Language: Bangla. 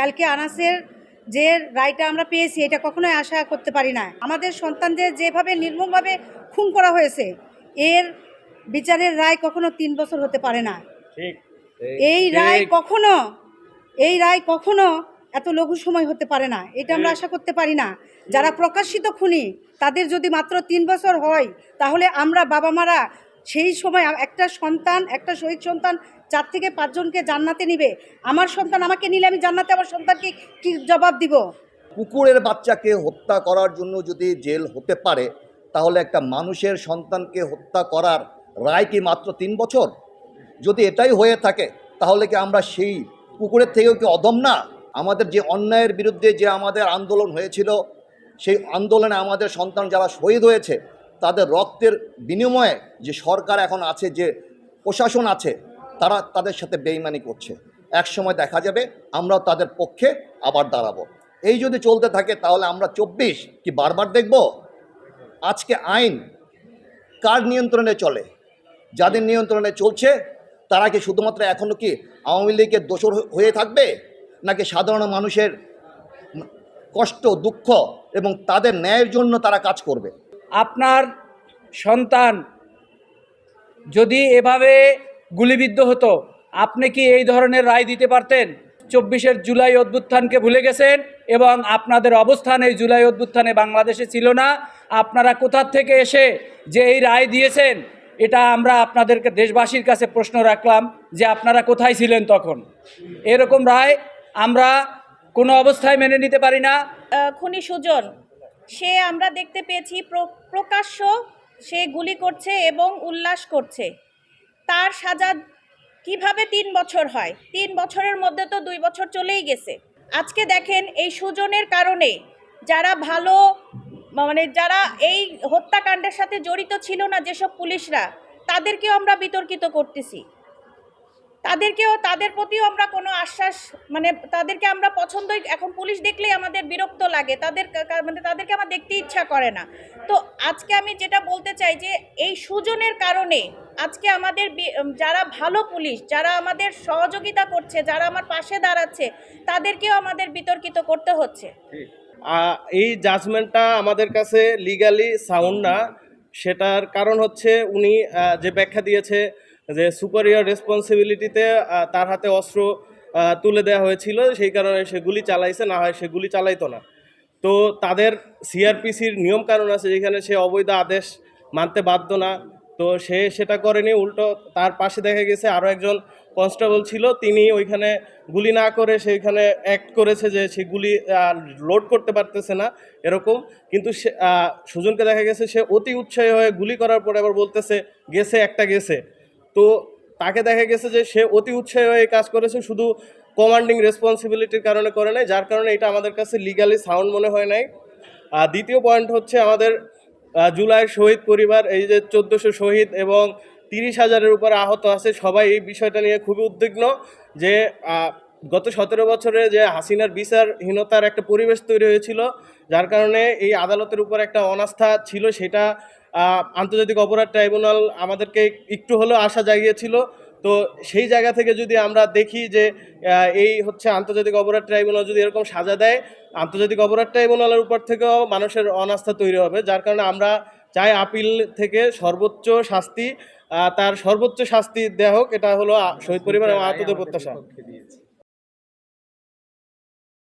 কালকে আনাসের যে রায়টা আমরা পেয়েছি এটা কখনোই আশা করতে পারি না। আমাদের সন্তানদের যেভাবে নির্মমভাবে খুন করা হয়েছে এর বিচারের রায় কখনো 3 বছর হতে পারে না। এই রায় কখনো এত লঘু সময় হতে পারে না, এটা আমরা আশা করতে পারি না। যারা প্রকাশিত খুনি তাদের যদি মাত্র 3 বছর হয় তাহলে আমরা বাবা মারা সেই সময় একটা শহীদ সন্তান 4 থেকে 5 জনকে জান্নাতে নিবে। আমার সন্তান আমাকে নিলে আমি জান্নাতে আমার সন্তানকে কি জবাব দিব? কুকুরের বাচ্চাকে হত্যা করার জন্য যদি জেল হতে পারে তাহলে একটা মানুষের সন্তানকে হত্যা করার রায় কি মাত্র 3 বছর? যদি এটাই হয়ে থাকে তাহলে কি আমরা সেই কুকুরের থেকেও কি অদম না? আমাদের যে অন্যায়ের বিরুদ্ধে যে আমাদের আন্দোলন হয়েছিল, সেই আন্দোলনে আমাদের সন্তান যারা শহীদ হয়েছে তাদের রক্তের বিনিময়ে যে সরকার এখন আছে, যে প্রশাসন আছে, তারা তাদের সাথে বেইমানি করছে। এক সময় দেখা যাবে আমরাও তাদের পক্ষে আবার দাঁড়াবো। এই যদি চলতে থাকে তাহলে আমরা 24 কি বারবার দেখব? আজকে আইন কার নিয়ন্ত্রণে চলে? যাদের নিয়ন্ত্রণে চলছে তারা কি শুধুমাত্র এখনও কি আওয়ামী লীগের দোষর হয়ে থাকবে, নাকি সাধারণ মানুষের কষ্ট দুঃখ এবং তাদের ন্যায়ের জন্য তারা কাজ করবে? আপনার সন্তান যদি এভাবে গুলিবিদ্ধ হতো আপনি কি এই ধরনের রায় দিতে পারতেন? 24 জুলাই অভ্যুত্থানকে ভুলে গেছেন এবং আপনাদের অবস্থান এই জুলাই অভ্যুত্থানে বাংলাদেশে ছিল না। আপনারা কোথা থেকে এসে যে এই রায় দিয়েছেন, এটা আমরা আপনাদেরকে দেশবাসীর কাছে প্রশ্ন রাখলাম যে আপনারা কোথায় ছিলেন তখন? এরকম রায় আমরা কোনো অবস্থায় মেনে নিতে পারি না। খুনি সুজন, সে আমরা দেখতে পেয়েছি প্রকাশ্য সে গুলি করছে এবং উল্লাস করছে। তার সাজা কিভাবে 3 বছর হয়? 3 বছরের মধ্যে তো 2 বছর চলেই গেছে। আজকে দেখেন এই সুজনের কারণে যারা যারা এই হত্যাকাণ্ডের সাথে জড়িত ছিল না, যেসব পুলিশরা, তাদেরকেও আমরা বিতর্কিত করতেছি। তাদের প্রতিও আমরা কোনো আশ্বাস তাদেরকে আমরা পছন্দই, এখন পুলিশ দেখলেই আমাদের বিরক্ত লাগে, তাদেরকে আমার দেখতে ইচ্ছা করে না। তো আজকে আমি যেটা বলতে চাই যে এই সুজনের কারণে আজকে আমাদের যারা ভালো পুলিশ, যারা আমাদের সহযোগিতা করছে, যারা আমার পাশে দাঁড়াচ্ছে, তাদেরকেও আমাদের বিতর্কিত করতে হচ্ছে। এই জাজমেন্টটা আমাদের কাছে লিগ্যালি সাউন্ড না। সেটার কারণ হচ্ছে উনি যে ব্যাখ্যা দিয়েছে যে সুপারিয়র রেসপন্সিবিলিটিতে তার হাতে অস্ত্র তুলে দেওয়া হয়েছিল, সেই কারণে সে গুলি চালাইছে, না হয় সে গুলি চালাইতো না। তো তাদের সিআরপিসির নিয়ম কানুন আছে যেখানে সে অবৈধ আদেশ মানতে বাধ্য না। তো সে সেটা করেনি, উল্টো তার পাশে দেখা গেছে আরও একজন কনস্টেবল ছিল, তিনি ওইখানে গুলি না করে সেইখানে অ্যাক্ট করেছে যে সে গুলি লোড করতে পারতেছে না এরকম। কিন্তু সে সুজনকে দেখা গেছে সে অতি উৎসাহী হয়ে গুলি করার পরে আবার বলতেছে গেছে, একটা গেছে। তো তাকে দেখা গেছে যে সে অতি উৎসাহী হয়ে কাজ করেছে, শুধু কমান্ডিং রেসপন্সিবিলিটির কারণে করে নাই, যার কারণে এটা আমাদের কাছে লিগালি সাউন্ড মনে হয় নাই। দ্বিতীয় পয়েন্ট হচ্ছে আমাদের জুলাইয়ের শহীদ পরিবার, এই যে 1400 শহীদ এবং 30,000-এর উপরে আহত আছে, সবাই এই বিষয়টা নিয়ে খুবই উদ্বিগ্ন যে গত 17 বছরে যে হাসিনার বিচারহীনতার একটা পরিবেশ তৈরি হয়েছিল, যার কারণে এই আদালতের উপর একটা অনাস্থা ছিল, সেটা আন্তর্জাতিক অপরাধ ট্রাইব্যুনাল আমাদেরকে একটু হলেও আশা জাগিয়েছিল। তো সেই জায়গা থেকে যদি আমরা দেখি যে এই হচ্ছে আন্তর্জাতিক অপরাধ ট্রাইব্যুনাল যদি এরকম সাজা দেয়, আন্তর্জাতিক অপরাধ ট্রাইব্যুনালের উপর থেকেও মানুষের অনাস্থা তৈরি হবে, যার কারণে আমরা চাই আপিল থেকে সর্বোচ্চ শাস্তি, তার সর্বোচ্চ শাস্তি দেওয়া হোক। এটা হলো শহীদ পরিবার এবং আহতদের প্রত্যাশা।